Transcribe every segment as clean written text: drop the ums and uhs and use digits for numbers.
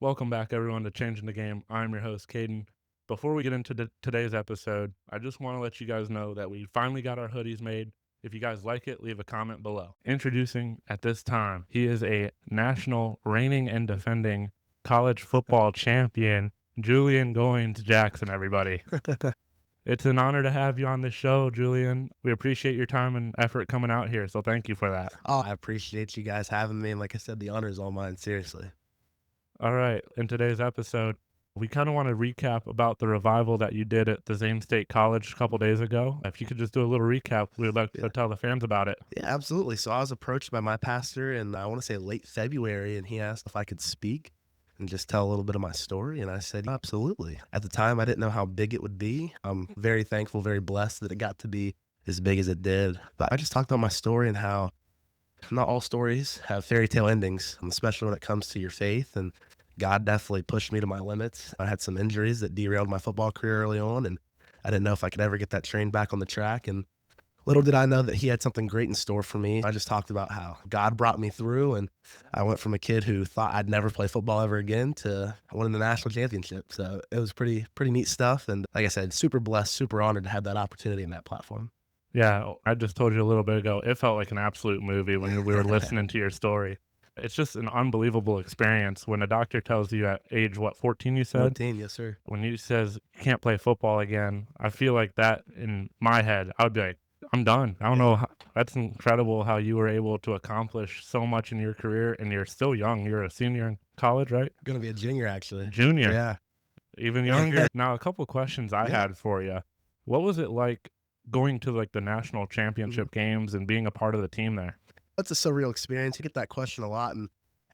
Welcome back, everyone, to Changing the Game. I'm your host, Caden. Before we get into today's episode, I just want to let you guys know that we finally got our hoodies made. If you guys like it, leave a comment below. Introducing at this time, he is a national reigning and defending college football champion, Julian Goines Jackson, everybody. It's an honor to have you on this show, Julian. We appreciate your time and effort coming out here, so thank you for that. Oh, I appreciate you guys having me. And like I said, the honor is all mine. Seriously. All right, in today's episode, we kind of want to recap about the revival that you did at the Zane State College a couple days ago. If you could just do a little recap, we'd like to tell the fans about it. Yeah, absolutely. So I was approached by my pastor in, I want to say late February, and he asked if I could speak and just tell a little bit of my story. And I said, absolutely. At the time, I didn't know how big it would be. I'm very thankful, very blessed that it got to be as big as it did. But I just talked about my story and how not all stories have fairy tale endings, especially when it comes to your faith. And God definitely pushed me to my limits. I had some injuries that derailed my football career early on, and I didn't know if I could ever get that train back on the track. And little did I know that he had something great in store for me. I just talked about how God brought me through, and I went from a kid who thought I'd never play football ever again to winning the national championship. So it was pretty neat stuff. And like I said, super blessed, super honored to have that opportunity and that platform. Yeah, I just told you a little bit ago, it felt like an absolute movie when we were listening to your story. It's just an unbelievable experience when a doctor tells you at age, 14 you said? 14, yes, sir. When he says you can't play football again, I feel like that in my head, I would be like, I'm done. I don't know. That's incredible how you were able to accomplish so much in your career, and you're still young. You're a senior in college, right? Gonna be a junior, actually. Junior, Yeah. even younger. Now, a couple questions I Yeah. had for you. What was it like going to like the national championship games and being a part of the team there? It's a surreal experience. You get that question a lot, and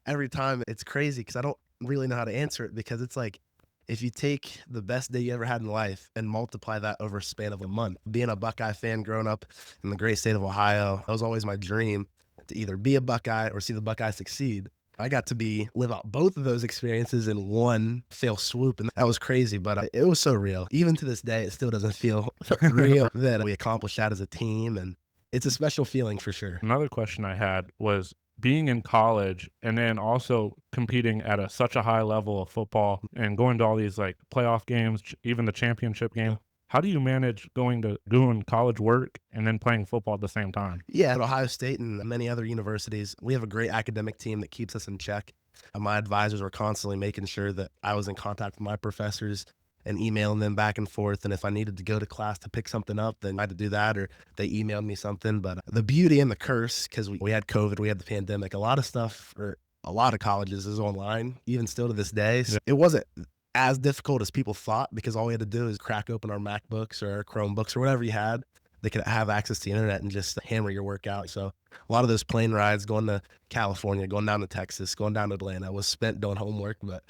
every time it's crazy because I don't really know how to answer it, because it's like if you take the best day you ever had in life and multiply that over a span of a month. Being a Buckeye fan growing up in the great state of Ohio, that was always my dream, to either be a Buckeye or see the Buckeyes succeed. I got to live out both of those experiences in one fell swoop, and that was crazy, but it was so real. Even to this day, it still doesn't feel real that we accomplished that as a team, and it's a special feeling for sure. Another question I had was being in college and then also competing at such a high level of football and going to all these like playoff games, even the championship game. How do you manage doing college work and then playing football at the same time? Yeah, at Ohio State and many other universities, we have a great academic team that keeps us in check. My advisors were constantly making sure that I was in contact with my professors and emailing them back and forth. And if I needed to go to class to pick something up, then I had to do that, or they emailed me something. But the beauty and the curse, because we had COVID, we had the pandemic, a lot of stuff for a lot of colleges is online, even still to this day. So it wasn't as difficult as people thought, because all we had to do is crack open our MacBooks or our Chromebooks or whatever you had. They could have access to the internet and just hammer your work out. So a lot of those plane rides going to California, going down to Texas, going down to Atlanta was spent doing homework, but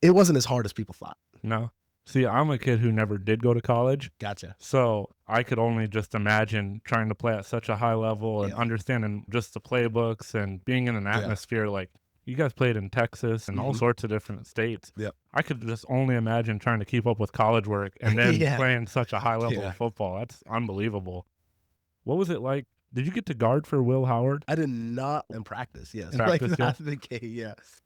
it wasn't as hard as people thought. No. See, I'm a kid who never did go to college. Gotcha. So I could only just imagine trying to play at such a high level and understanding just the playbooks and being in an atmosphere like you guys played in Texas and all sorts of different states. Yep. I could just only imagine trying to keep up with college work and then playing such a high level of football. That's unbelievable. What was it like? Did you get to guard for Will Howard? I did not in practice, yes. Practice, like, that's the case, yes.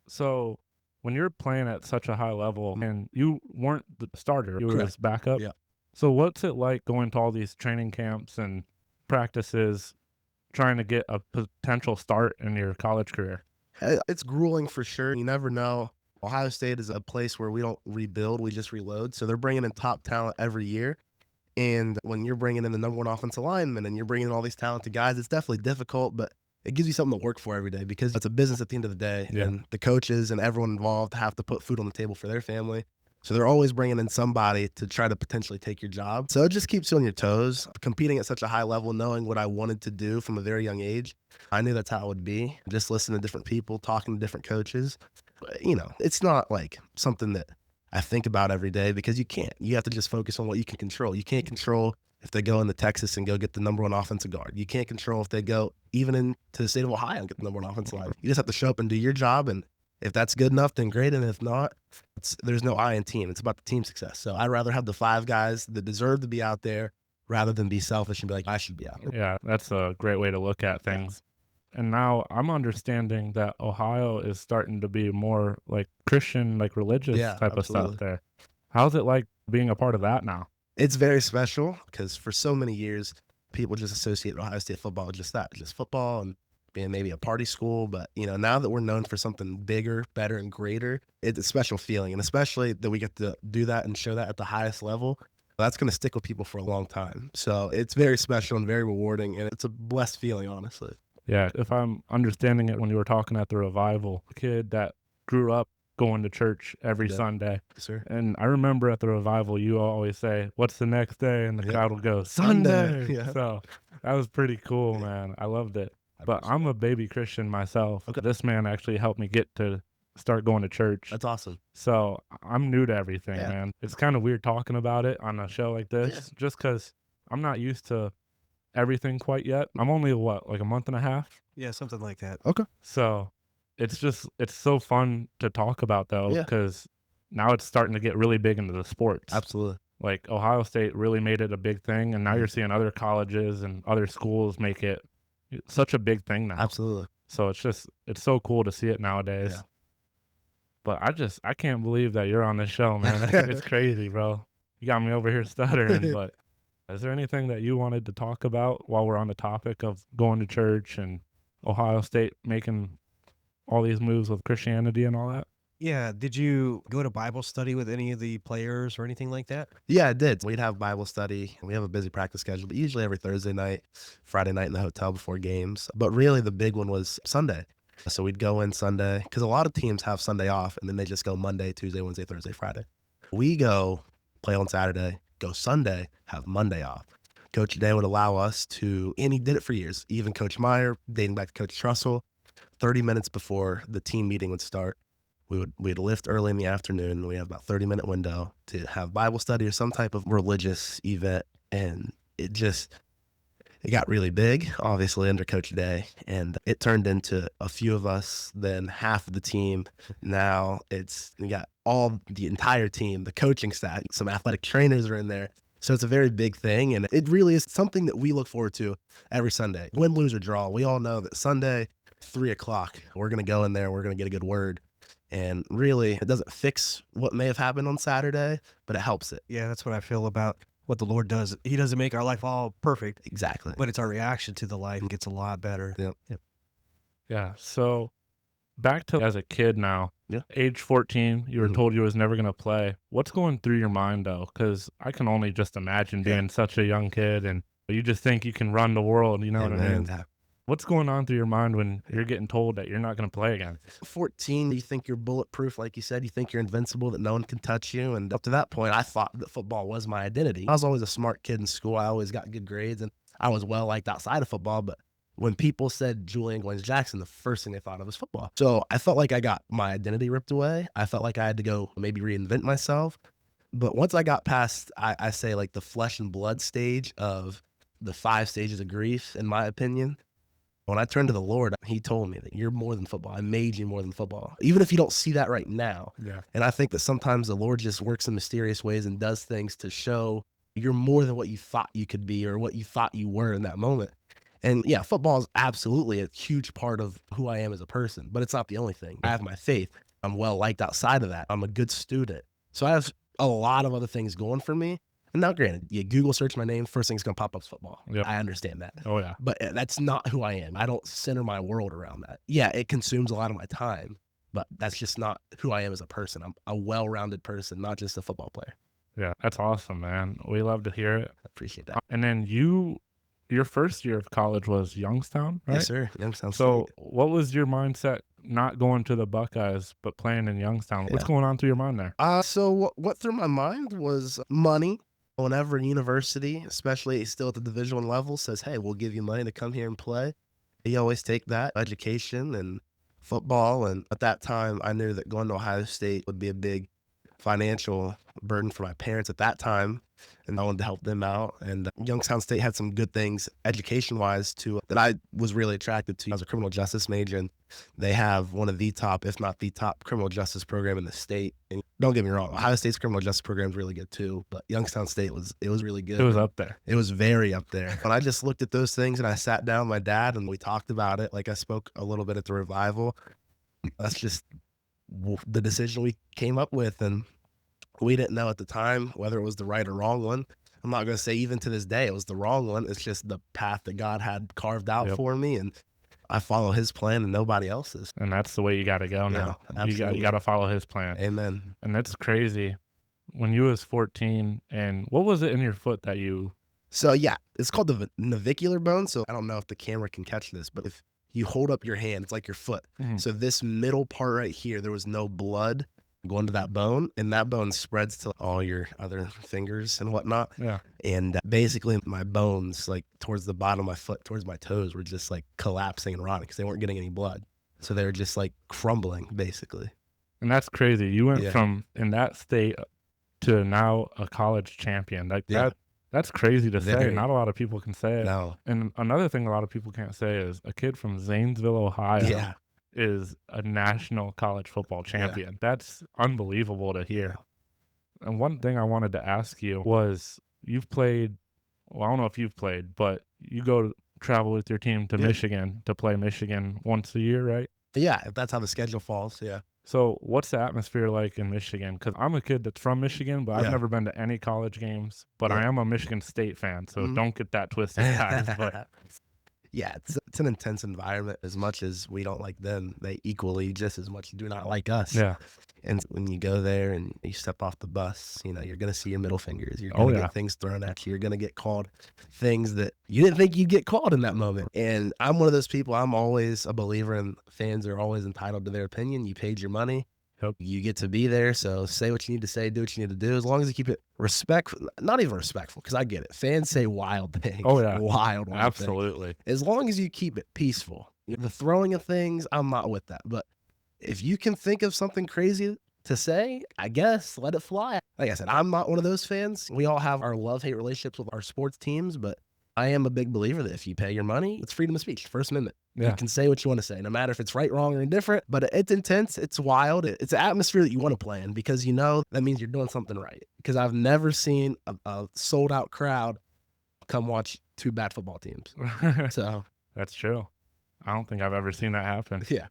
So when you're playing at such a high level and you weren't the starter, you were just backup. Yeah. So what's it like going to all these training camps and practices, trying to get a potential start in your college career? It's grueling for sure. You never know. Ohio State is a place where we don't rebuild, we just reload. So they're bringing in top talent every year. And when you're bringing in the number one offensive lineman and you're bringing in all these talented guys, it's definitely difficult, but it gives you something to work for every day, because it's a business at the end of the day. Yeah. And the coaches and everyone involved have to put food on the table for their family. So they're always bringing in somebody to try to potentially take your job. So it just keeps you on your toes. Competing at such a high level, knowing what I wanted to do from a very young age, I knew that's how it would be. Just listening to different people, talking to different coaches. But, it's not like something that I think about every day, because you can't. You have to just focus on what you can control. You can't control if they go into Texas and go get the number one offensive guard. You can't control if they go even into the state of Ohio and get the number one offensive line. You just have to show up and do your job, and if that's good enough, then great. And if not, there's no I in team. It's about the team success. So I'd rather have the 5 guys that deserve to be out there rather than be selfish and be like, I should be out. Yeah, that's a great way to look at things. And now I'm understanding that Ohio is starting to be more like Christian, like religious Yeah, type of stuff absolutely. there. How's it like being a part of that now? It's very special because for so many years, people just associate Ohio State football with just that, just football and being maybe a party school. But, now that we're known for something bigger, better, and greater, it's a special feeling. And especially that we get to do that and show that at the highest level, that's going to stick with people for a long time. So it's very special and very rewarding. And it's a blessed feeling, honestly. Yeah, if I'm understanding it when you were talking at the revival, a kid that grew up going to church every Yep. Sunday. Sir. And I remember at the revival, you always say, "What's the next day?" And the Yep. crowd will go, Sunday. "Sunday." Yeah. So that was pretty cool, Yeah. man. I loved it. I But appreciate I'm that. a baby Christian myself. Okay. This man actually helped me get to start going to church. That's awesome. So I'm new to everything, Yeah. man. It's kind of weird talking about it on a show like Yeah. this, just because I'm not used to everything quite yet. I'm only what, like a month and a half? Yeah, something like that. Okay. So it's so fun to talk about though, Yeah. because now it's starting to get really big into the sports. Absolutely. Like Ohio State really made it a big thing, and now you're seeing other colleges and other schools make it such a big thing now. Absolutely. So it's so cool to see it nowadays. Yeah. But I can't believe that you're on this show, man. It's crazy, bro. You got me over here stuttering. But is there anything that you wanted to talk about while we're on the topic of going to church and Ohio State making all these moves with Christianity and all that? Yeah, did you go to Bible study with any of the players or anything like that? Yeah, I did. We'd have Bible study. We have a busy practice schedule, but usually every Thursday night, Friday night in the hotel before games. But really, the big one was Sunday. So we'd go in Sunday because a lot of teams have Sunday off and then they just go Monday, Tuesday, Wednesday, Thursday, Friday. We go play on Saturday, go Sunday, have Monday off. Coach Day would allow us to, and he did it for years. Even Coach Meyer, dating back to Coach Trussell, 30 minutes before the team meeting would start, we'd lift early in the afternoon. We have about 30-minute window to have Bible study or some type of religious event. And it got really big, obviously, under Coach Day. And it turned into a few of us, then half of the team. Now we got the entire team, the coaching staff, some athletic trainers are in there. So it's a very big thing. And it really is something that we look forward to every Sunday. Win, lose, or draw. We all know that Sunday, 3:00, we're going to go in there, we're going to get a good word. And really, it doesn't fix what may have happened on Saturday, but it helps it. Yeah, that's what I feel about what the Lord does. He doesn't make our life all perfect, Exactly. but it's our reaction to the life gets a lot better. Yep. Yeah. So back to as a kid now, Yeah. age 14, you were Mhm. told you was never going to play. What's going through your mind though? Because I can only just imagine Yeah. being such a young kid and you just think you can run the world. You know what I mean? Amen. What's going on through your mind when you're getting told that you're not going to play again? 14, you think you're bulletproof, like you said. You think you're invincible, that no one can touch you. And up to that point, I thought that football was my identity. I was always a smart kid in school. I always got good grades, and I was well liked outside of football. But when people said Julian Goines Jackson, the first thing they thought of was football. So I felt like I got my identity ripped away. I felt like I had to go maybe reinvent myself. But once I got past, I say, like the flesh and blood stage of the 5 stages of grief, in my opinion, when I turned to the Lord, he told me that you're more than football. I made you more than football, even if you don't see that right now. Yeah. And I think that sometimes the Lord just works in mysterious ways and does things to show you're more than what you thought you could be or what you thought you were in that moment. And yeah, football is absolutely a huge part of who I am as a person, but it's not the only thing. I have my faith. I'm well liked outside of that. I'm a good student. So I have a lot of other things going for me. And now, granted, you Google search my name, first thing's going to pop up is football. Yep. I understand that. Oh, yeah. But that's not who I am. I don't center my world around that. Yeah, it consumes a lot of my time, but that's just not who I am as a person. I'm a well-rounded person, not just a football player. Yeah. That's awesome, man. We love to hear it. I appreciate that. And then your first year of college was Youngstown, right? Yes, sir. Youngstown So State. what was your mindset not going to the Buckeyes, but playing in Youngstown? What's Yeah. going on through your mind there? So what through my mind was money. Whenever a university, especially still at the Division I level, says, hey, we'll give you money to come here and play, you always take that, education and football. And at that time, I knew that going to Ohio State would be a big financial burden for my parents at that time, and I wanted to help them out. And Youngstown State had some good things education-wise too that I was really attracted to. I was a criminal justice major, and They have one of the top, if not the top, criminal justice program in the state. And don't get me wrong, Ohio State's criminal justice program is really good too, but Youngstown State was really good. It was up there. It was very up there. When I just looked at those things and I sat down with my dad and we talked about it, like I spoke a little bit at the revival. That's just the decision we came up with, and we didn't know at the time whether it was the right or wrong one. I'm not going to say even to this day it was the wrong one. It's just the path that God had carved out for me, and I follow his plan and nobody else's. And that's the way you got to go now. Yeah, you got to follow his plan. Amen. And that's crazy. When you was 14, and what was it in your foot that you... So yeah, it's called the navicular bone. So I don't know if the camera can catch this, but if you hold up your hand, it's like your foot. Mhm. So this middle part right here, there was no blood going to that bone, and that bone spreads to all your other fingers and whatnot. Yeah. And basically my bones, like towards the bottom of my foot, towards my toes, were just like collapsing and rotting because they weren't getting any blood. So they were just like crumbling, basically. And that's crazy. You went Yeah. from in that state to now a college champion. Like Yeah. that's crazy to say. Very. Not a lot of people can say it. No. And another thing a lot of people can't say is a kid from Zanesville, Ohio Yeah. is a national college football champion. That's unbelievable to hear. And one thing I wanted to ask you was, you've played, well, I don't know if you've played, but you go travel with your team to Yeah. Michigan to play Michigan once a year, right? Yeah, if that's how the schedule falls, yeah. So what's the atmosphere like in Michigan? Because I'm a kid that's from Michigan, but I've Yeah. never been to any college games. But I Yeah. am a Michigan State fan, so Mhm. don't get that twisted, guys. But Yeah, it's an intense environment. As much as we don't like them, they equally just as much do not like us. yeah, And when you go there and you step off the bus, you know, you're going to see your middle fingers. You're Oh, going to yeah. get things thrown at you. You're going to get called things that you didn't think you'd get called in that moment. And I'm one of those people, I'm always a believer in fans are always entitled to their opinion. You paid your money. Yep. You get to be there. So say what you need to say, do what you need to do. As long as you keep it respectful, not even respectful, because I get it. Fans say wild things. Oh, yeah. Wild things. absolutely. As long as you keep it peaceful. The throwing of things, I'm not with that. But if you can think of something crazy to say, I guess let it fly. Like I said, I'm not one of those fans. We all have our love-hate relationships with our sports teams, but I am a big believer that if you pay your money, it's freedom of speech, First Amendment. Yeah. You can say what you want to say, no matter if it's right, wrong, or indifferent, but it's intense, it's wild, it's an atmosphere that you want to play in because you know that means you're doing something right. Because I've never seen a sold-out crowd come watch two bad football teams. So, That's true. I don't think I've ever seen that happen. yeah.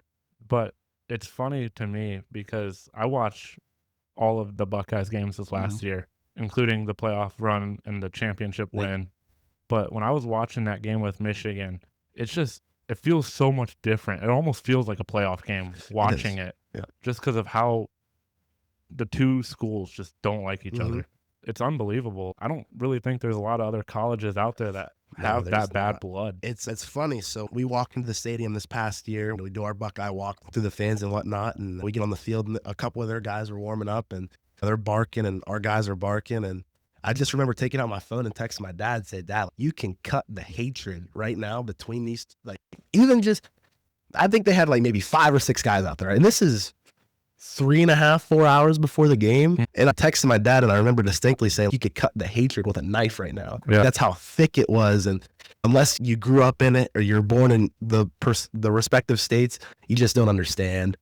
But it's funny to me because I watched all of the Buckeyes games this last year, including the playoff run and the championship Yeah. win. But when I was watching that game with Michigan, it feels so much different. It almost feels like a playoff game watching it. Yeah. Just because of how the two schools just don't like each Mhm. other. It's unbelievable. I don't really think there's a lot of other colleges out there that No, have there's that bad not. blood. It's funny. So we walk into the stadium this past year. We do our Buckeye walk through the fans and whatnot, and we get on the field, and a couple of their guys are warming up, and they're barking, and our guys are barking, and I just remember taking out my phone and texting my dad and said, Dad, you can cut the hatred right now between these, like, even just, I think they had like maybe 5 or 6 guys out there. And this is 3.5, 4 hours before the game. And I texted my dad and I remember distinctly saying, you could cut the hatred with a knife right now. Yeah. That's how thick it was. And unless you grew up in it or you're born in the respective states, you just don't understand.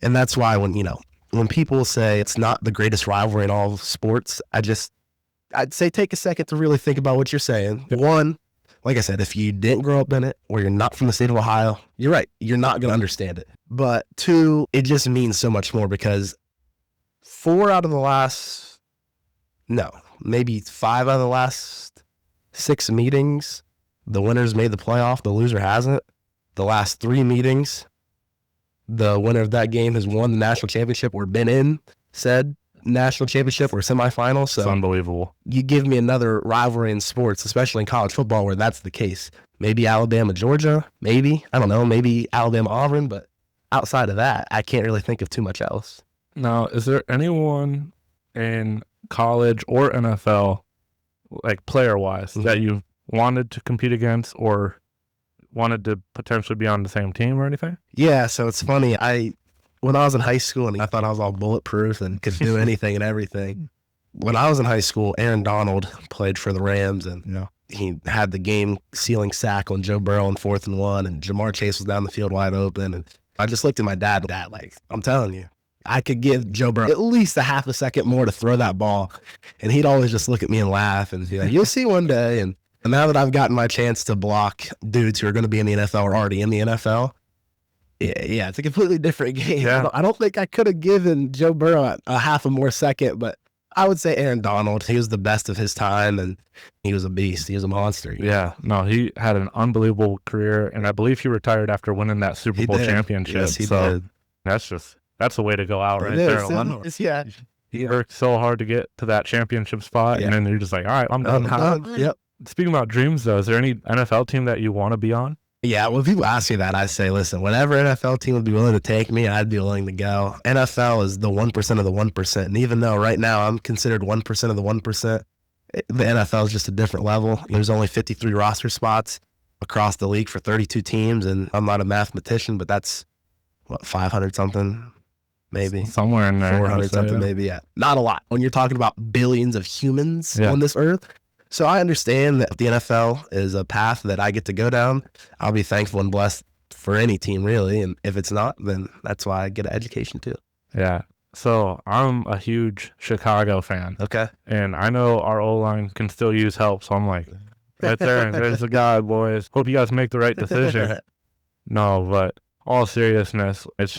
And that's why when people say it's not the greatest rivalry in all of sports, I'd say take a second to really think about what you're saying. Yep. One, like I said, if you didn't grow up in it or you're not from the state of Ohio, you're right. You're not going to understand it. But 2, it just means so much more because 5 out of the last 6 meetings, the winner's made the playoff, the loser hasn't. The last 3 meetings, the winner of that game has won the national championship or been in said national championship or semifinal. So It's unbelievable. you give me another rivalry in sports, especially in college football, where that's the case. Maybe Alabama, Georgia, maybe. I don't know, maybe Alabama, Auburn, but outside of that, I can't really think of too much else. Now, is there anyone in college or NFL, like player-wise, that you wanted to compete against or wanted to potentially be on the same team or anything? Yeah, so it's funny. When I was in high school and I thought I was all bulletproof and could do anything and everything. When I was in high school, Aaron Donald played for the Rams and he had the game sealing sack on Joe Burrow on 4th and 1, and Jamar Chase was down the field wide open, and I just looked at my dad, like, I'm telling you, I could give Joe Burrow at least a half a second more to throw that ball. And he'd always just look at me and laugh and be like, you'll see one day. And now that I've gotten my chance to block dudes who are going to be in the NFL or already in the NFL, yeah, it's a completely different game. Yeah. I don't think I could have given Joe Burrow a half a more second, but I would say Aaron Donald. He was the best of his time, and he was a beast. He was a monster. Yeah, no, he had an unbelievable career, and I believe he retired after winning that Super Bowl championship. Yes, he so did. That's a way to go out right It there. is. Yeah. He worked so hard to get to that championship spot, and then you're just like, all right, I'm done. Yep. Speaking about dreams, though, is there any NFL team that you want to be on? Yeah, when people ask me that, I say, listen, whatever NFL team would be willing to take me, I'd be willing to go. NFL is the 1% of the 1%. And even though right now I'm considered 1% of the 1%, the NFL is just a different level. There's only 53 roster spots across the league for 32 teams. And I'm not a mathematician, but that's, 500 something, maybe. Somewhere in there. 400 something, maybe, yeah. Not a lot. When you're talking about billions of humans on this earth. So I understand that the NFL is a path that I get to go down. I'll be thankful and blessed for any team, really. And if it's not, then that's why I get an education too. Yeah. So I'm a huge Chicago fan. Okay. And I know our O-line can still use help. So I'm like, right there, there's the guy, boys. Hope you guys make the right decision. No, but all seriousness, it's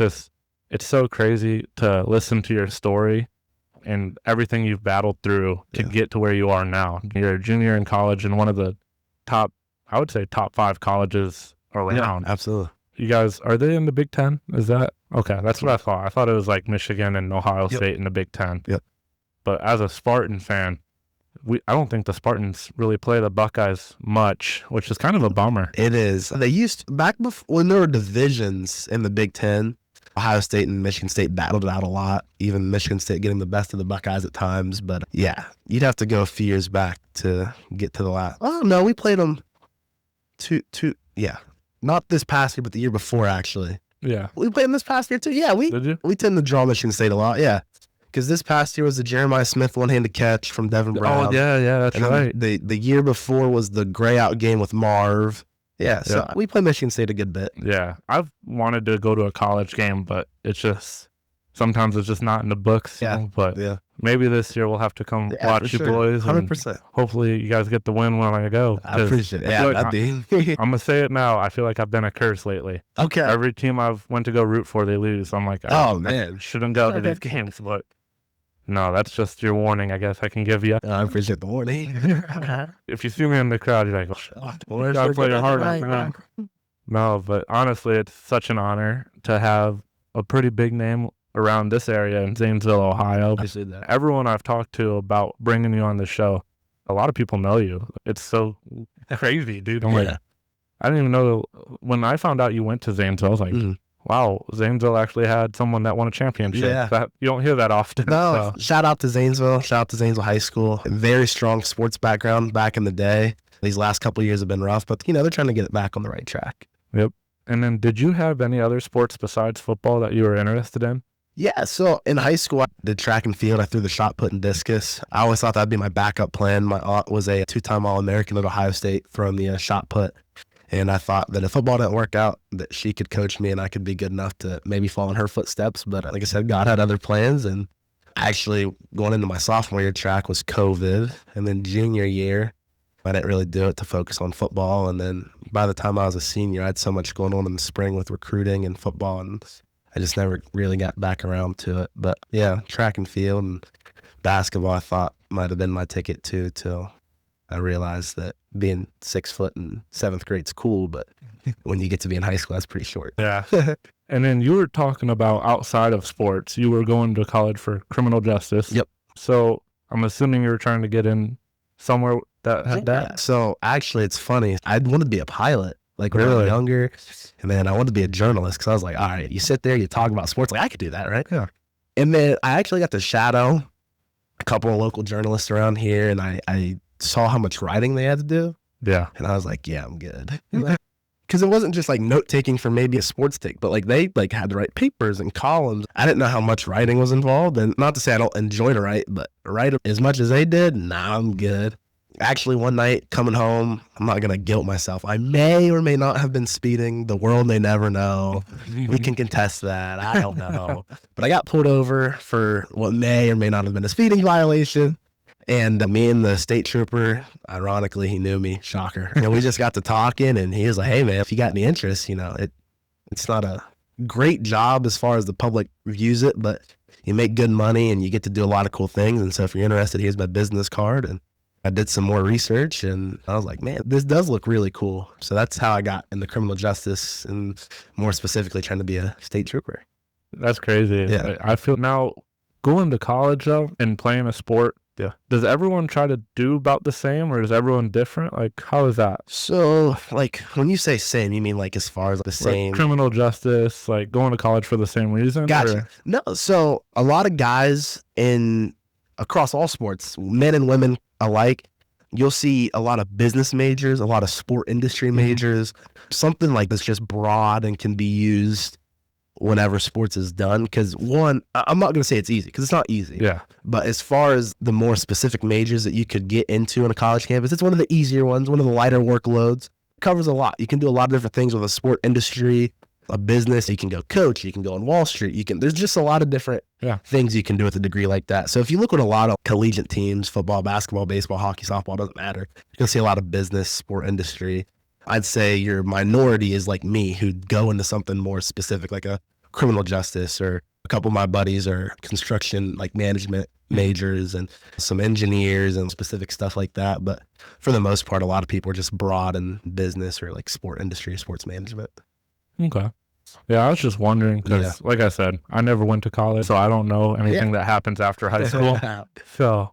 so crazy to listen to your story and everything you've battled through to get to where you are now. You're a junior in college in one of the top 5 colleges around. Yeah, absolutely. You guys, are they in the Big Ten? Is that? Okay, that's what I thought. I thought it was like Michigan and Ohio State in the Big Ten. Yep. But as a Spartan fan, I don't think the Spartans really play the Buckeyes much, which is kind of a bummer. It is. They used, back before, when there were divisions in the Big Ten, Ohio State and Michigan State battled it out a lot, even Michigan State getting the best of the Buckeyes at times. But yeah, you'd have to go a few years back to get to the last. Oh, no, we played them not this past year, but the year before, actually. Yeah. We played them this past year, too. Yeah, Did you? we tend to draw Michigan State a lot, yeah. Because this past year was the Jeremiah Smith one-handed catch from Devin Brown. Oh, yeah, that's right. The year before was the gray out game with Marv. Yeah, so we play Michigan State a good bit. Yeah, I've wanted to go to a college game, but it's just, sometimes it's just not in the books. Yeah, you know? But maybe this year we'll have to come watch you boys. 100%. Hopefully you guys get the win when I go. I appreciate it. I'm that'd going to say it now. I feel like I've been a curse lately. Okay. Every team I've went to go root for, they lose. I'm like, man. I shouldn't go to these games, but no, that's just your warning, I guess I can give you. I appreciate the warning. If you see me in the crowd, you're like, well, gotta play your heart out. No, but honestly, it's such an honor to have a pretty big name around this area in Zanesville, Ohio. Everyone I've talked to about bringing you on the show, a lot of people know you. It's so crazy, dude. I'm like, I didn't even know. When I found out you went to Zanesville, I was like, wow, Zanesville actually had someone that won a championship. Yeah. You don't hear that often. No, so. Shout out to Zanesville. Shout out to Zanesville High School. Very strong sports background back in the day. These last couple of years have been rough, but, they're trying to get it back on the right track. Yep. And then did you have any other sports besides football that you were interested in? Yeah, so in high school, I did track and field. I threw the shot put and discus. I always thought that'd be my backup plan. My aunt was a 2-time All-American at Ohio State throwing the shot put. And I thought that if football didn't work out, that she could coach me and I could be good enough to maybe follow in her footsteps. But like I said, God had other plans. And actually going into my sophomore year, track was COVID. And then junior year, I didn't really do it to focus on football. And then by the time I was a senior, I had so much going on in the spring with recruiting and football. And I just never really got back around to it. But yeah, track and field and basketball, I thought might have been my ticket too, till I realized that being 6 foot in 7th grade's cool, but when you get to be in high school, that's pretty short. Yeah. And then you were talking about outside of sports. You were going to college for criminal justice. Yep. So I'm assuming you were trying to get in somewhere that had that. So actually, it's funny. I wanted to be a pilot, like when I was younger, and then I wanted to be a journalist because I was like, all right, you sit there, you talk about sports, like I could do that, right? Yeah. And then I actually got to shadow a couple of local journalists around here, and I saw how much writing they had to do. Yeah. And I was like, yeah, I'm good. Because it wasn't just like note taking for maybe a sports take, but like they like had to write papers and columns. I didn't know how much writing was involved. And not to say I don't enjoy to write, but write as much as they did, nah, I'm good. Actually, one night coming home, I'm not going to guilt myself. I may or may not have been speeding. The world may never know. We can contest that. I don't know. But I got pulled over for what may or may not have been a speeding violation. And me and the state trooper, ironically, he knew me, shocker. And we just got to talking, and he was like, hey, man, if you got any interest, it's not a great job as far as the public views it, but you make good money and you get to do a lot of cool things. And so if you're interested, here's my business card. And I did some more research, and I was like, man, this does look really cool. So that's how I got into criminal justice, and more specifically trying to be a state trooper. That's crazy. Yeah. I feel now going to college though and playing a sport. Yeah. Does everyone try to do about the same, or is everyone different? Like, how is that? So, like, when you say same, you mean like as far as the same? Like criminal justice, like going to college for the same reason? Gotcha. Or? No, so a lot of guys across all sports, men and women alike, you'll see a lot of business majors, a lot of sport industry majors, something like this just broad and can be used whenever sports is done. Because one, I'm not going to say it's easy, because it's not easy. Yeah. But as far as the more specific majors that you could get into on a college campus, it's one of the easier ones, one of the lighter workloads. It covers a lot. You can do a lot of different things with a sport industry, a business. You can go coach, you can go on Wall Street. There's just a lot of different things you can do with a degree like that. So if you look at a lot of collegiate teams, football, basketball, baseball, hockey, softball, doesn't matter. You're going to see a lot of business, sport industry. I'd say your minority is like me, who'd go into something more specific, like a criminal justice, or a couple of my buddies are construction, like management majors, and some engineers and specific stuff like that. But for the most part, a lot of people are just broad in business or like sport industry, sports management. Okay. Yeah, I was just wondering because, like I said, I never went to college, so I don't know anything that happens after high school. So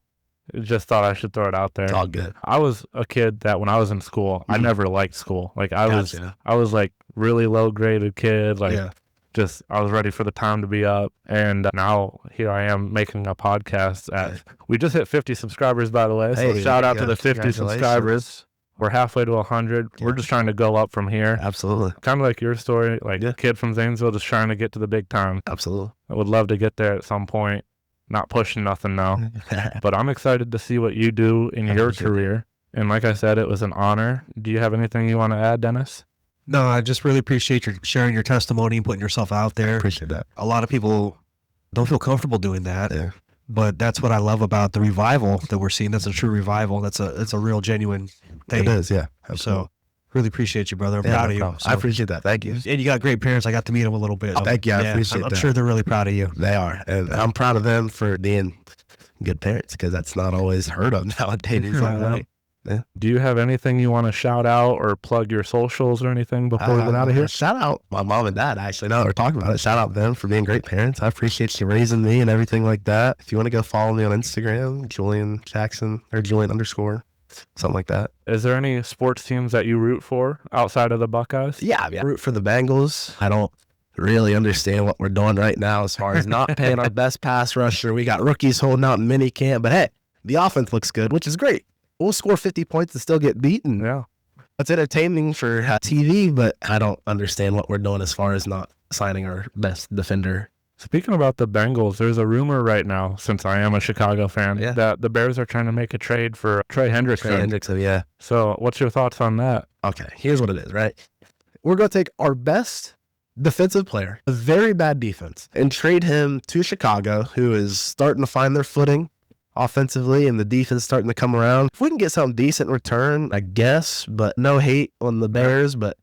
just thought I should throw it out there. It's all good. I was a kid that when I was in school, I never liked school. Like I was like really low graded kid. Like I was ready for the time to be up. And now here I am making a podcast we just hit 50 subscribers, by the way. So shout out to the 50 subscribers. We're halfway to 100. We're just trying to go up from here. Absolutely. Kind of like your story, like a kid from Zanesville just trying to get to the big time. Absolutely. I would love to get there at some point. Not pushing nothing now. But I'm excited to see what you do in your career. And like I said, it was an honor. Do you have anything you want to add, Dennis? No, I just really appreciate your sharing your testimony and putting yourself out there. Appreciate that. A lot of people don't feel comfortable doing that. Yeah. But that's what I love about the revival that we're seeing. That's a true revival. It's a real genuine thing. It is, yeah. Absolutely. So really appreciate you, brother. I'm proud of you. So, I appreciate that. Thank you. And you got great parents. I got to meet them a little bit. Thank you. I appreciate that. I'm sure they're really proud of you. They are. And I'm proud of them for being good parents, because that's not always heard of nowadays. Yeah. Do you have anything you want to shout out or plug your socials or anything before we get out of here? Shout out my mom and dad, actually. Now that we're talking about it, shout out them for being great parents. I appreciate you raising me and everything like that. If you want to go follow me on Instagram, Julian Jackson, or Julian _ something like that. Is there any sports teams that you root for outside of the Buckeyes? Yeah, I root for the Bengals. I don't really understand what we're doing right now as far as not paying our best pass rusher. We got rookies holding out in mini camp, but hey, the offense looks good, which is great. We'll score 50 points and still get beaten. Yeah. That's entertaining for TV, but I don't understand what we're doing as far as not signing our best defender. Speaking about the Bengals, there's a rumor right now, since I am a Chicago fan, that the Bears are trying to make a trade for Trey Hendrickson. Yeah. So what's your thoughts on that? Okay, here's what it is, right? We're going to take our best defensive player, a very bad defense, and trade him to Chicago, who is starting to find their footing offensively, and the defense starting to come around. If we can get something decent in return, I guess, but no hate on the Bears, but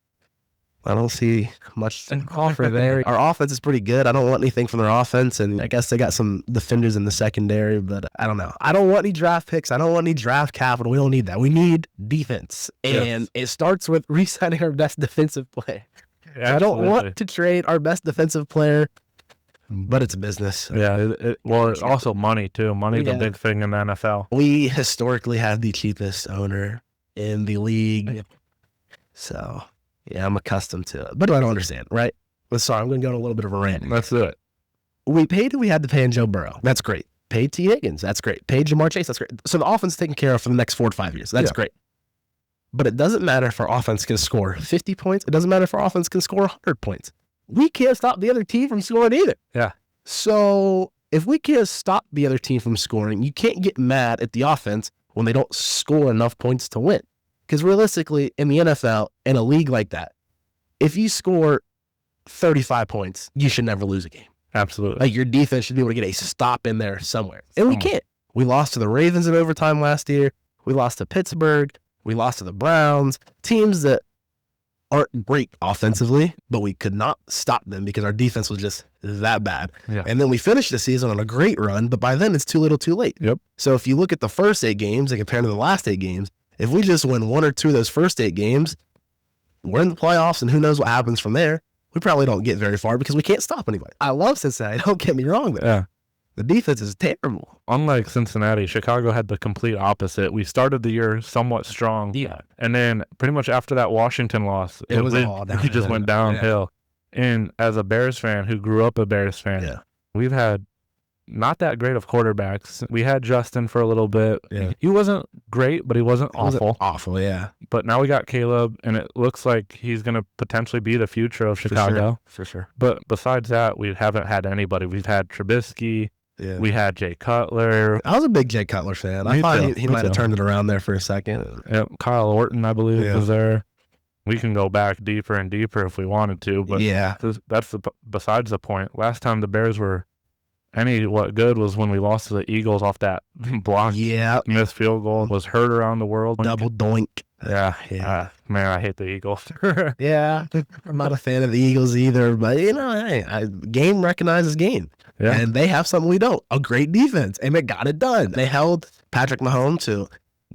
I don't see much to offer there. Our offense is pretty good. I don't want anything from their offense, and I guess they got some defenders in the secondary, but I don't know. I don't want any draft picks. I don't want any draft capital. We don't need that. We need defense, and it starts with re-signing our best defensive player. I don't want to trade our best defensive player, but it's a business. Yeah, it's also money, too. Money's a big thing in the NFL. We historically have the cheapest owner in the league. So, yeah, I'm accustomed to it. But I don't understand, right? But sorry, I'm going to go on a little bit of a rant. Let's do it. We paid who we had to pay in Joe Burrow. That's great. Paid T. Higgins. That's great. Paid Jamar Chase. That's great. So the offense is taken care of for the next 4 to 5 years. That's great. But it doesn't matter if our offense can score 50 points. It doesn't matter if our offense can score 100 points. We can't stop the other team from scoring either. Yeah. So if we can't stop the other team from scoring, you can't get mad at the offense when they don't score enough points to win. Because realistically, in the NFL, in a league like that, if you score 35 points, you should never lose a game. Absolutely. Like your defense should be able to get a stop in there somewhere. And we can't. We lost to the Ravens in overtime last year. We lost to Pittsburgh. We lost to the Browns. Teams that aren't great offensively, but we could not stop them because our defense was just that bad. Yeah. And then we finished the season on a great run, but by then it's too little too late. Yep. So if you look at the first 8 games and compare to the last 8 games, if we just win 1 or 2 of those first 8 games, we're in the playoffs, and who knows what happens from there. We probably don't get very far because we can't stop anybody. I love Cincinnati. Don't get me wrong there. Yeah. The defense is terrible. Unlike Cincinnati, Chicago had the complete opposite. We started the year somewhat strong. Yeah. And then pretty much after that Washington loss, It was all downhill. we just went downhill. Yeah. And as a Bears fan who grew up a Bears fan, we've had not that great of quarterbacks. We had Justin for a little bit. Yeah. He wasn't great, but he wasn't awful. Awful, yeah. But now we got Caleb, and it looks like he's going to potentially be the future of Chicago. For sure. But besides that, we haven't had anybody. We've had Trubisky. Yeah. We had Jay Cutler. I was a big Jay Cutler fan. I thought he might have turned it around there for a second. Yep. Kyle Orton, I believe, was there. We can go back deeper and deeper if we wanted to, but that's besides the point. Last time the Bears were what good was when we lost to the Eagles off that block. Yeah. Missed field goal. Was heard around the world. Double doink. Yeah. Man, I hate the Eagles. Yeah. I'm not a fan of the Eagles either, but hey, game recognizes game. Yeah. And they have something we don't. A great defense. And they got it done. They held Patrick Mahomes to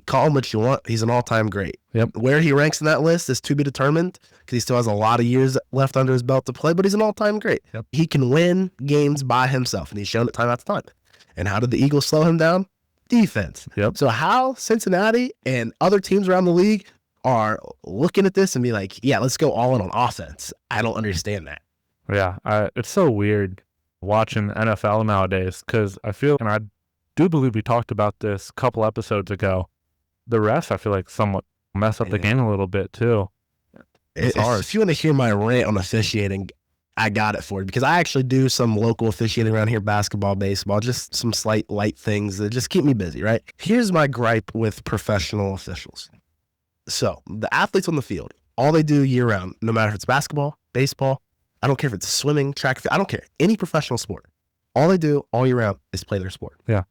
call him what you want. He's an all-time great. Yep. Where he ranks in that list is to be determined because he still has a lot of years left under his belt to play, but he's an all-time great. Yep. He can win games by himself, and he's shown it time after time. And how did the Eagles slow him down? Defense. Yep. So how Cincinnati and other teams around the league are looking at this and be like, yeah, let's go all in on offense. I don't understand that. Yeah. It's so weird watching NFL nowadays because I feel, and I do believe we talked about this a couple episodes ago, the refs, I feel like, somewhat mess up the game a little bit, too. It's hard. If you want to hear my rant on officiating, I got it for you because I actually do some local officiating around here, basketball, baseball, just some slight light things that just keep me busy, right? Here's my gripe with professional officials. So the athletes on the field, all they do year round, no matter if it's basketball, baseball, I don't care if it's swimming, track, I don't care, any professional sport, all they do all year round is play their sport. Yeah.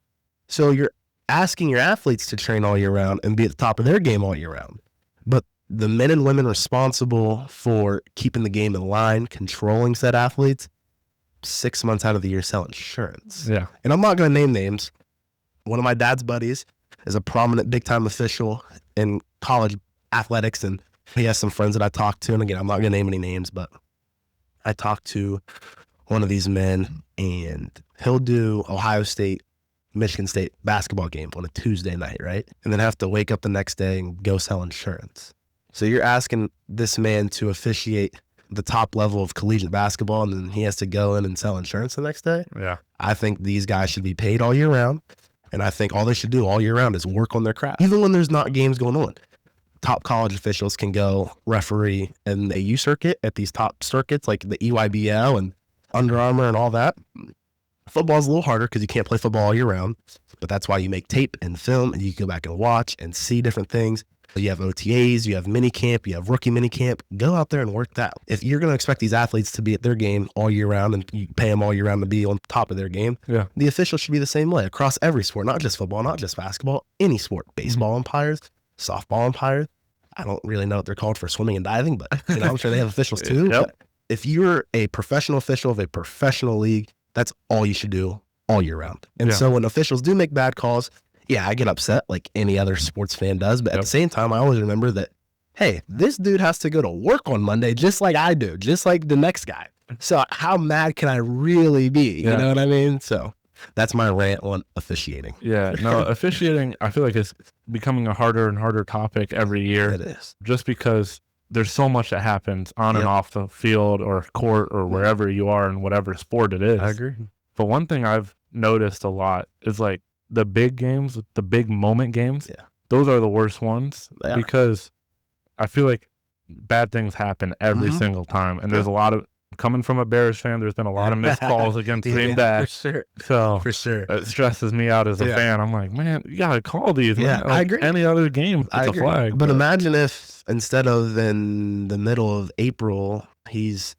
So you're asking your athletes to train all year round and be at the top of their game all year round. But the men and women responsible for keeping the game in line, controlling said athletes, 6 months out of the year sell insurance. Yeah. And I'm not going to name names. One of my dad's buddies is a prominent big-time official in college athletics, and he has some friends that I talked to. And again, I'm not going to name any names, but I talked to one of these men, and he'll do Ohio State, Michigan State basketball game on a Tuesday night, right? And then have to wake up the next day and go sell insurance. So you're asking this man to officiate the top level of collegiate basketball, and then he has to go in and sell insurance the next day? Yeah. I think these guys should be paid all year round, and I think all they should do all year round is work on their craft. Even when there's not games going on, top college officials can go referee in the AU circuit at these top circuits like the EYBL and Under Armour and all that. Football's a little harder because you can't play football all year round, but that's why you make tape and film, and you can go back and watch and see different things. You have OTAs, you have mini camp, you have rookie mini camp. Go out there and work that. If you're going to expect these athletes to be at their game all year round and you pay them all year round to be on top of their game, the officials should be the same way across every sport, not just football, not just basketball, any sport. Baseball umpires, softball umpires. I don't really know what they're called for swimming and diving, but I'm sure they have officials too. Yep. But if you're a professional official of a professional league, that's all you should do all year round. And so when officials do make bad calls, I get upset like any other sports fan does. But at the same time, I always remember that, hey, this dude has to go to work on Monday just like I do, just like the next guy. So how mad can I really be? You know what I mean? So that's my rant on officiating. Yeah, no, officiating, I feel like it's becoming a harder and harder topic every year. It is. Just because there's so much that happens on and off the field or court or wherever you are in whatever sport it is. I agree. But one thing I've noticed a lot is like the big games, the big moment games, those are the worst ones because I feel like bad things happen every single time. And there's a lot of coming from a Bears fan, there's been a lot of missed calls against Green Bay. For sure. So For sure. it stresses me out as a fan. I'm like, man, you got to call these. Yeah, man. I agree. Any other game, I it's a agree. flag. But imagine if instead of in the middle of April, he's,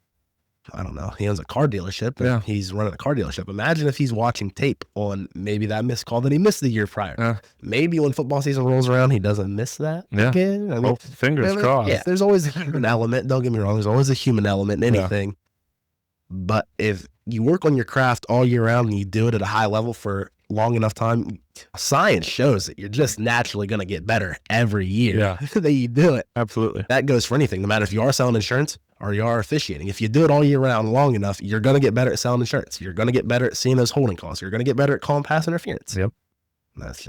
I don't know, he owns a car dealership. And he's running a car dealership. Imagine if he's watching tape on maybe that missed call that he missed the year prior. Maybe when football season rolls around, he doesn't miss that again. I mean, fingers crossed. Yeah, there's always a human element. Don't get me wrong. There's always a human element in anything. But if you work on your craft all year round and you do it at a high level for long enough time, science shows that you're just naturally going to get better every year that you do it. Absolutely. That goes for anything, no matter if you are selling insurance or you are officiating. If you do it all year round long enough, you're going to get better at selling insurance. You're going to get better at seeing those holding calls. You're going to get better at calling pass interference. Yep. That's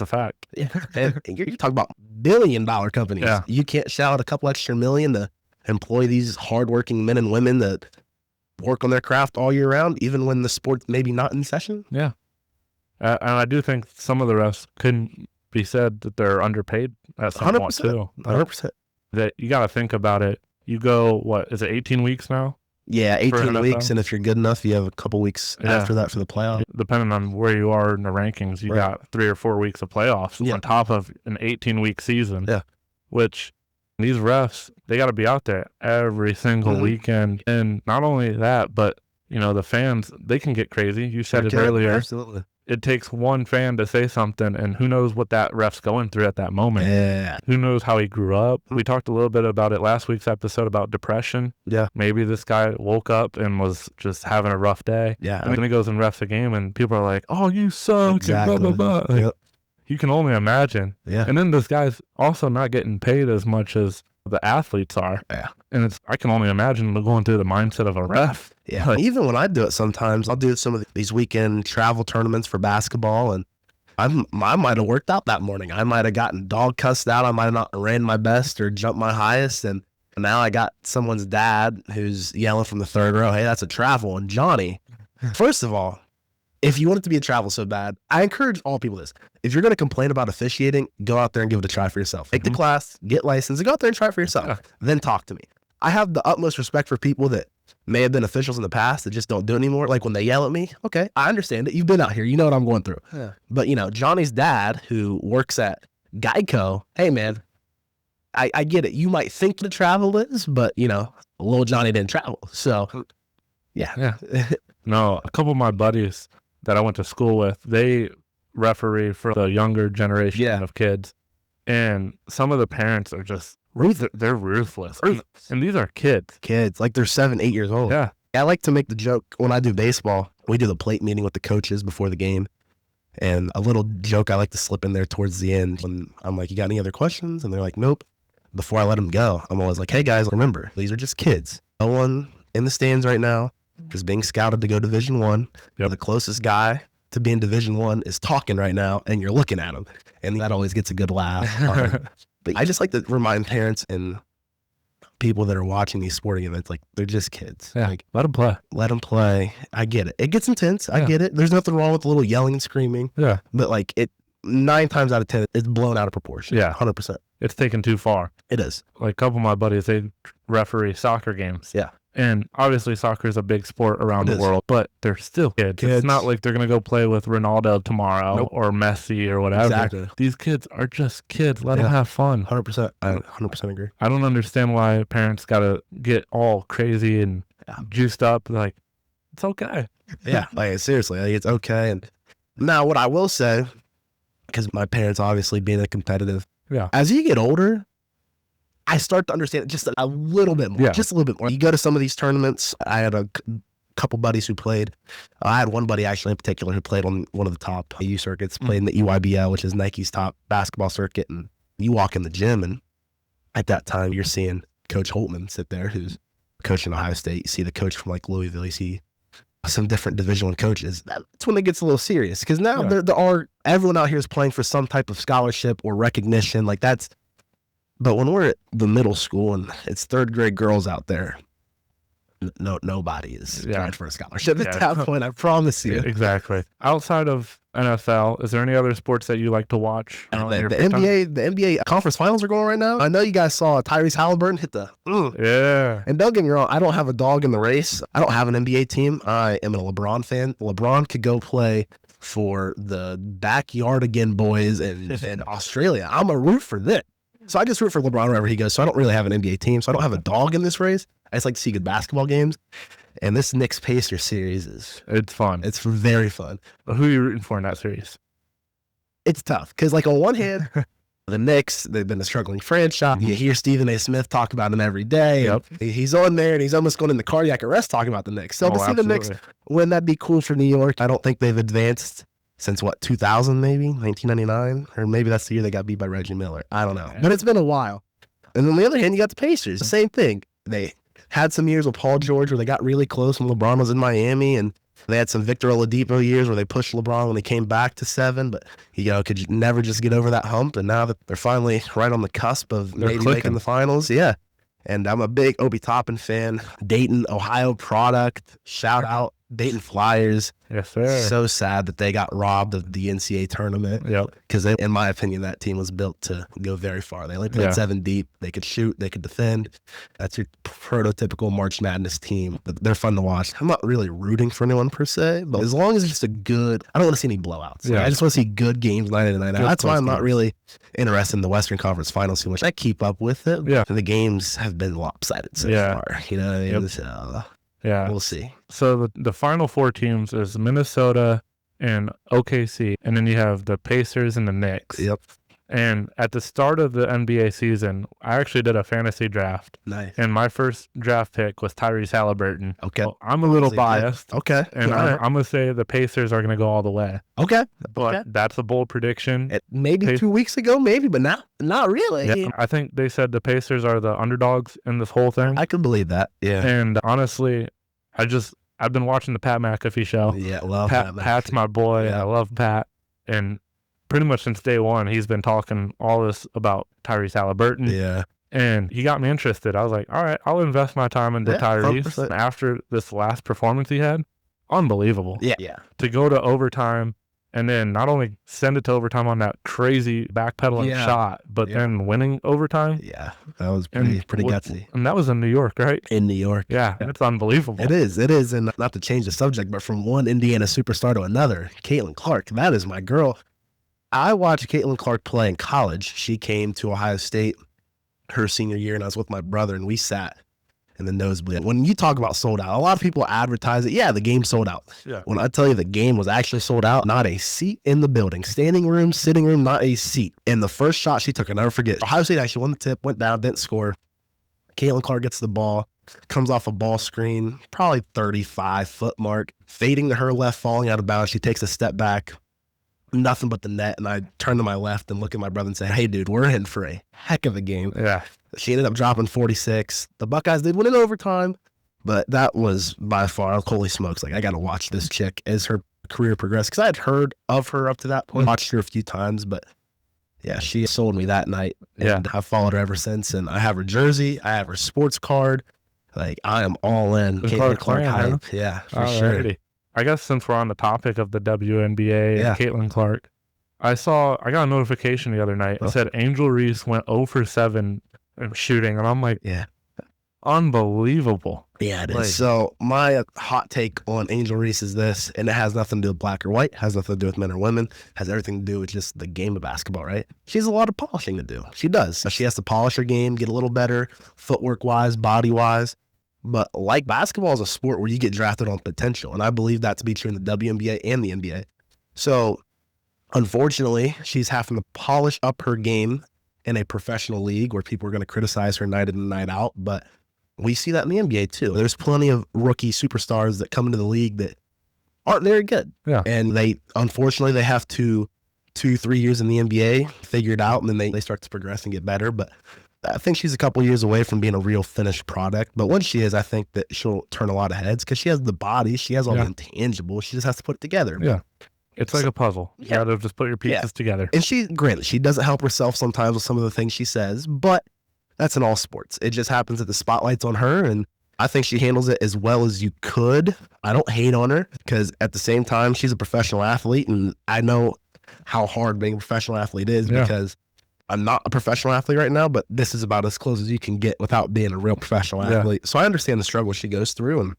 a fact. Yeah. And you're talking about billion-dollar companies. Yeah. You can't shell out a couple extra million to employ these hardworking men and women that work on their craft all year round, even when the sport's maybe not in session. Yeah. And I do think some of the refs couldn't be said that they're underpaid at some point too. 100%. That you got to think about it. You go, what, is it 18 weeks now? Yeah, 18 NFL? weeks, and if you're good enough, you have a couple weeks after that for the playoff. Depending on where you are in the rankings, you got 3 or 4 weeks of playoffs on top of an 18-week season. Yeah. Which these refs, they got to be out there every single weekend. And not only that, but, you know, the fans, they can get crazy. You said it earlier. Absolutely. It takes one fan to say something, and who knows what that ref's going through at that moment. Yeah. Who knows how he grew up. We talked a little bit about it last week's episode about depression. Yeah. Maybe this guy woke up and was just having a rough day. Yeah. And then he goes and refs a game, and people are like, oh, you suck. Exactly. And blah, blah, blah. Like, you can only imagine. Yeah. And then this guy's also not getting paid as much as the athletes are. Yeah. And I can only imagine going through the mindset of a ref. Yeah. Like, even when I do it sometimes, I'll do some of these weekend travel tournaments for basketball, and I might have worked out that morning. I might have gotten dog cussed out. I might have not ran my best or jumped my highest. And now I got someone's dad who's yelling from the third row, hey, that's a travel. And Johnny, first of all, if you want it to be a travel so bad, I encourage all people this. If you're going to complain about officiating, go out there and give it a try for yourself. Take the class, get licensed, and go out there and try it for yourself. Then talk to me. I have the utmost respect for people that may have been officials in the past that just don't do it anymore. Like when they yell at me, okay, I understand it. You've been out here. You know what I'm going through. Yeah. But, you know, Johnny's dad who works at Geico, hey, man, I get it. You might think the travel is, but, you know, little Johnny didn't travel. So, yeah. No, a couple of my buddies that I went to school with, they referee for the younger generation of kids. And some of the parents are just, they're ruthless. And these are kids. Like they're 7, 8 years old. Yeah. I like to make the joke when I do baseball. We do the plate meeting with the coaches before the game. And a little joke I like to slip in there towards the end when I'm like, you got any other questions? And they're like, nope. Before I let them go, I'm always like, hey guys, remember, these are just kids. No one in the stands right now is being scouted to go Division I. The closest guy to being Division I is talking right now, and you're looking at him. And that always gets a good laugh. But I just like to remind parents and people that are watching these sporting events, like, they're just kids. Yeah, like, let them play. Let them play. I get it. It gets intense. I get it. There's nothing wrong with a little yelling and screaming. Yeah. But, like, 9 times out of 10, it's blown out of proportion. Yeah. 100%. It's taken too far. It is. Like a couple of my buddies, they referee soccer games. Yeah. And obviously soccer is a big sport around the world, but they're still kids. It's not like they're going to go play with Ronaldo tomorrow or Messi or whatever. Exactly. These kids are just kids. Let them have fun. 100%. I 100% agree. I don't understand why parents got to get all crazy and juiced up. Like, it's okay. Yeah. Like, seriously, like, it's okay. And now what I will say, because my parents obviously being a competitive, as you get older, I start to understand it just a little bit more, just a little bit more. You go to some of these tournaments. I had a couple buddies who played. I had one buddy actually in particular who played on one of the top U circuits, played in the EYBL, which is Nike's top basketball circuit. And you walk in the gym, and at that time, you're seeing Coach Holtman sit there, who's coaching Ohio State. You see the coach from like Louisville. You see some different Division I coaches. That's when it gets a little serious, because now there are everyone out here is playing for some type of scholarship or recognition. Like that's. But when we're at the middle school and it's third grade girls out there, nobody is Yeah. trying for a scholarship at Yeah. that point. I promise you. Exactly. Outside of NFL, is there any other sports that you like to watch? The, on your the free time? NBA conference finals are going right now. I know you guys saw Tyrese Halliburton hit the. Yeah. And don't get me wrong, I don't have a dog in the race. I don't have an NBA team. I am a LeBron fan. LeBron could go play for the backyard again boys in Australia. I'm a root for that. So I just root for LeBron wherever he goes. So I don't really have an NBA team. So I don't have a dog in this race. I just like to see good basketball games. And this Knicks Pacers series It's fun. it's very fun. Who are you rooting for in that series? It's tough because, like, on one hand, the Knicks, they've been a struggling franchise. You hear Stephen A. Smith talk about them every day. Yep. And he's on there and he's almost going into cardiac arrest talking about the Knicks. So to see the Knicks absolutely. win, that'd be cool for New York. I don't think they've advanced since, 2000 maybe, 1999? Or maybe that's the year they got beat by Reggie Miller. I don't know. But it's been a while. And on the other hand, you got the Pacers. The same thing. They had some years with Paul George where they got really close when LeBron was in Miami, and they had some Victor Oladipo years where they pushed LeBron when they came back to 7, but could never just get over that hump. And now that they're finally right on the cusp of They're maybe clicking. making the finals, yeah. And I'm a big Obi Toppin fan. Dayton, Ohio product. Shout out Dayton Flyers. Yes, sir. So sad that they got robbed of the NCAA tournament Yep. because, in my opinion, that team was built to go very far. They only played Yeah. 7 deep. They could shoot. They could defend. That's your prototypical March Madness team. But they're fun to watch. I'm not really rooting for anyone per se, but as long as it's just a good, I don't want to see any blowouts. Yeah. I just want to see good games night in and night out. Good That's why close I'm not games. really interested in the Western Conference Finals too much. I keep up with it. Yeah. The games have been lopsided so Yeah. far. You know what I mean? Yep. So, Yeah. we'll see. So the final 4 teams is Minnesota and OKC, and then you have the Pacers and the Knicks. Yep. And at the start of the NBA season, I actually did a fantasy draft, Nice. and my first draft pick was Tyrese Halliburton. Okay. Well, I'm a little Is it good? biased, Okay. and All right. I'm going to say the Pacers are going to go all the way. Okay. But Okay. that's a bold prediction. Maybe Pac- 2 weeks ago, maybe, but not really. Yeah, I think they said the Pacers are the underdogs in this whole thing. I can believe that. Yeah. And honestly, I've been watching the Pat McAfee show. Yeah. Love Pat, that. Pat's my boy. Yeah. I love Pat. And pretty much since day one, he's been talking all this about Tyrese Halliburton. Yeah. And he got me interested. I was like, all right, I'll invest my time into Yeah, Tyrese. 100%. After this last performance he had, unbelievable. Yeah. Yeah. To go to overtime and then not only send it to overtime on that crazy backpedaling Yeah. shot, but Yeah. then winning overtime. Yeah. That was And pretty what- gutsy. And that was in New York, right? In New York. Yeah, it's unbelievable. It is. It is. And not to change the subject, but from one Indiana superstar to another, Caitlin Clark, that is my girl. I watched Caitlin Clark play in college. She came to Ohio State her senior year, and I was with my brother, and we sat in the nosebleed. When you talk about sold out, a lot of people advertise it. Yeah, the game sold out. Yeah. When I tell you the game was actually sold out, not a seat in the building. Standing room, sitting room, not a seat. And the first shot she took, I'll never forget. Ohio State actually won the tip, went down, didn't score. Caitlin Clark gets the ball, comes off a ball screen, probably 35-foot mark, fading to her left, falling out of bounds. She takes a step back, nothing but the net. And I turn to my left and look at my brother and say, hey, dude, we're in for a heck of a game. Yeah. She ended up dropping 46. The Buckeyes did win in overtime, but that was by far, holy smokes, like, I got to watch this chick as her career progressed, because I had heard of her up to that point, watched her a few times, but yeah, she sold me that night, and I've followed her ever since, and I have her jersey, I have her sports card, like, I am all in. The Caitlin Clark Clark fan, hype, yeah, for sure. Alrighty. I guess since we're on the topic of the WNBA Yeah. and Caitlin Clark, I got a notification the other night. It said Angel Reese went 0 for 7 in shooting, and I'm like, Yeah. unbelievable. Yeah, it is. Like- So my hot take on Angel Reese is this, and it has nothing to do with black or white, has nothing to do with men or women, has everything to do with just the game of basketball, right? She has a lot of polishing to do. She does. She has to polish her game, get a little better, footwork-wise, body-wise. But like basketball is a sport where you get drafted on potential, and I believe that to be true in the WNBA and the NBA. So unfortunately, she's having to polish up her game in a professional league where people are going to criticize her night in and night out, but we see that in the NBA too. There's plenty of rookie superstars that come into the league that aren't very good. Yeah. And unfortunately, they have to 2-3 years in the NBA, figure it out, and then they start to progress and get better. But I think she's a couple years away from being a real finished product. But once she is, I think that she'll turn a lot of heads because she has the body, she has all the intangibles. She just has to put it together. Yeah. It's like a puzzle. You Yeah. gotta just put your pieces together. And granted, she doesn't help herself sometimes with some of the things she says, but that's in all sports. It just happens that the spotlight's on her, and I think she handles it as well as you could. I don't hate on her because at the same time, she's a professional athlete, and I know how hard being a professional athlete is because I'm not a professional athlete right now, but this is about as close as you can get without being a real professional athlete. So I understand the struggle she goes through, and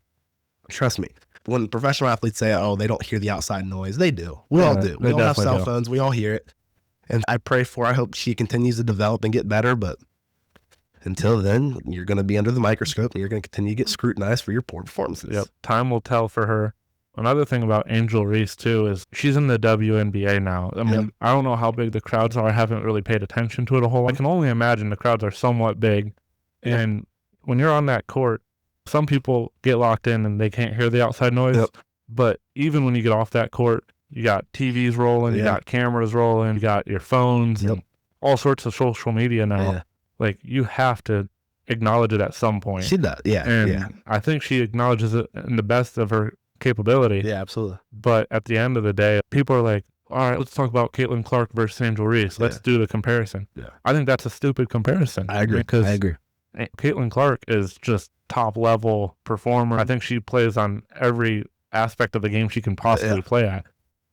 trust me, when professional athletes say, oh, they don't hear the outside noise, they do. We all do. We all have cell phones. We all hear it. And I hope she continues to develop and get better, but until then, you're going to be under the microscope and you're going to continue to get scrutinized for your poor performances. Yep. Time will tell for her. Another thing about Angel Reese, too, is she's in the WNBA now. I mean, I don't know how big the crowds are. I haven't really paid attention to it a whole lot. I can only imagine the crowds are somewhat big. And when you're on that court, some people get locked in and they can't hear the outside noise. But even when you get off that court, you got TVs rolling, you got cameras rolling, you got your phones, and all sorts of social media now. Like, you have to acknowledge it at some point. She does, And I think she acknowledges it in the best of her capability. Yeah, absolutely. But at the end of the day, people are like, all right, let's talk about Caitlin Clark versus Angel Reese. Let's do the comparison. I think that's a stupid comparison. I agree. Because I agree. Caitlin Clark is just top level performer. I think she plays on every aspect of the game she can possibly play at.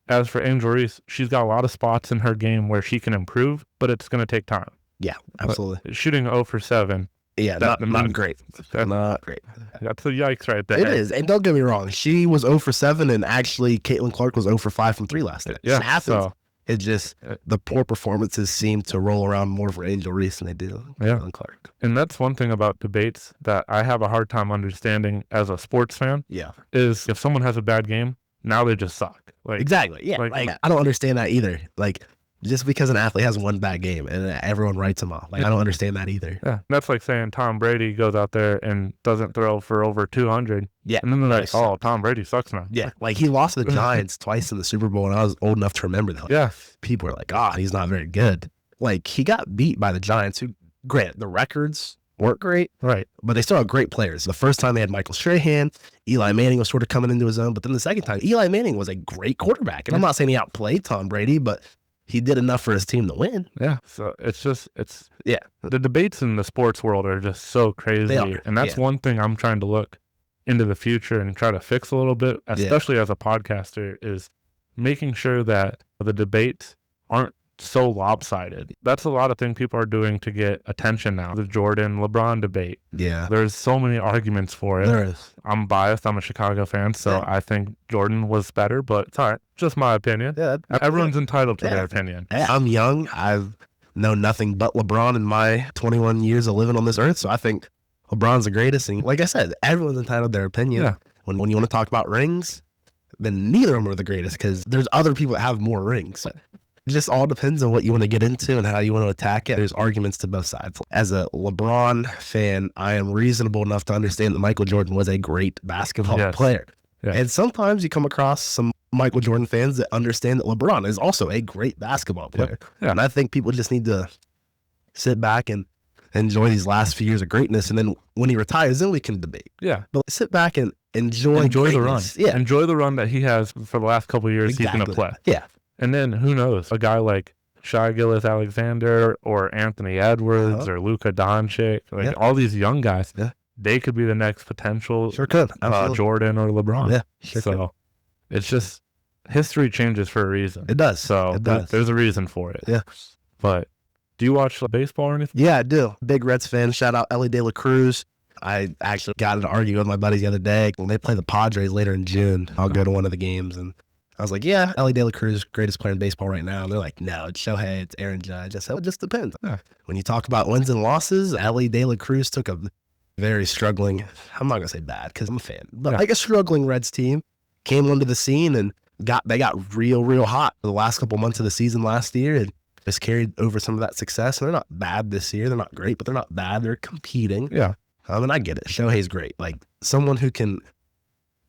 As for Angel Reese, she's got a lot of spots in her game where she can improve, but it's going to take time. Yeah, absolutely. But shooting 0 for 7. Yeah, not great. Not great. That's a yikes right there. It is. And don't get me wrong. She was 0 for 7, and actually Caitlin Clark was 0 for 5 from 3 last night. Yeah, it happens. So, it just, the poor performances seem to roll around more for Angel Reese than they do Caitlin Clark. And that's one thing about debates that I have a hard time understanding as a sports fan. Is if someone has a bad game, now they just suck. Like, exactly. Yeah. Like, I don't understand that either. Like, just because an athlete has one bad game and everyone writes him off. Like, I don't understand that either. Yeah. That's like saying Tom Brady goes out there and doesn't throw for over 200. Yeah. And then they're like, oh, Tom Brady sucks now. Yeah. Like, he lost to the Giants twice in the Super Bowl, and I was old enough to remember that. Like, people were like, he's not very good. Like, he got beat by the Giants, who, granted, the records weren't great. Right. But they still had great players. The first time they had Michael Strahan, Eli Manning was sort of coming into his own. But then the second time, Eli Manning was a great quarterback. And I'm not saying he outplayed Tom Brady, but he did enough for his team to win. Yeah. So the debates in the sports world are just so crazy. They are. And that's one thing I'm trying to look into the future and try to fix a little bit, especially as a podcaster, is making sure that the debates aren't so lopsided. That's a lot of things people are doing to get attention now. The Jordan-LeBron debate. Yeah. There's so many arguments for it. There is. I'm biased. I'm a Chicago fan, so I think Jordan was better, but it's all right. Just my opinion. Yeah, everyone's entitled to their opinion. I'm young. I've known nothing but LeBron in my 21 years of living on this earth, so I think LeBron's the greatest. And like I said, everyone's entitled to their opinion. Yeah. When you want to talk about rings, then neither of them are the greatest because there's other people that have more rings. It just all depends on what you want to get into and how you want to attack it. There's arguments to both sides. As a LeBron fan, I am reasonable enough to understand that Michael Jordan was a great basketball player. Yeah. And sometimes you come across some Michael Jordan fans that understand that LeBron is also a great basketball player. Yeah. And I think people just need to sit back and enjoy these last few years of greatness. And then when he retires, then we can debate. Yeah. But sit back and enjoy the run. Yeah. Enjoy the run that he has for the last couple of years he's going to play. Yeah. And then who knows, a guy like Shai Gilgeous-Alexander or Anthony Edwards or Luka Doncic, all these young guys, they could be the next potential Jordan or LeBron. Yeah, so it's just history changes for a reason. It does. So there's a reason for it. Yeah. But do you watch baseball or anything? Yeah, I do. Big Reds fan. Shout out Ellie De La Cruz. I actually got in an argument with my buddies the other day. When they play the Padres later in June, I'll go to one of the games, and I was like, yeah, Ellie De La Cruz, greatest player in baseball right now. And they're like, no, it's Shohei, it's Aaron Judge. I said, it just depends. Yeah. When you talk about wins and losses, Ellie De La Cruz took a very struggling, I'm not going to say bad because I'm a fan, but like a struggling Reds team, came onto the scene and they got real hot for the last couple months of the season last year and just carried over some of that success. And they're not bad this year. They're not great, but they're not bad. They're competing. Yeah. And I get it. Shohei's great. Like someone who can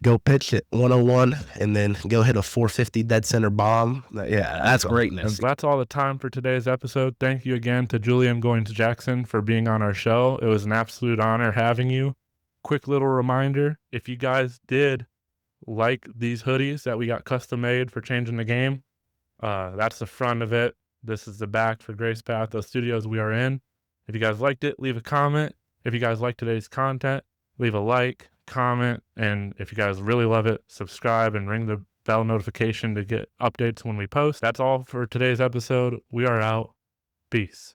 go pitch at 101 and then go hit a 450 dead center bomb. Yeah, that's greatness. And that's all the time for today's episode. Thank you again to Julian Goines Jackson for being on our show. It was an absolute honor having you. Quick little reminder, if you guys did like these hoodies that we got custom made for Changing the Game, that's the front of it. This is the back for Grace Path, those studios we are in. If you guys liked it, leave a comment. If you guys like today's content, leave a like, comment, and if you guys really love it, subscribe and ring the bell notification to get updates when we post. That's all for today's episode. We are out. Peace.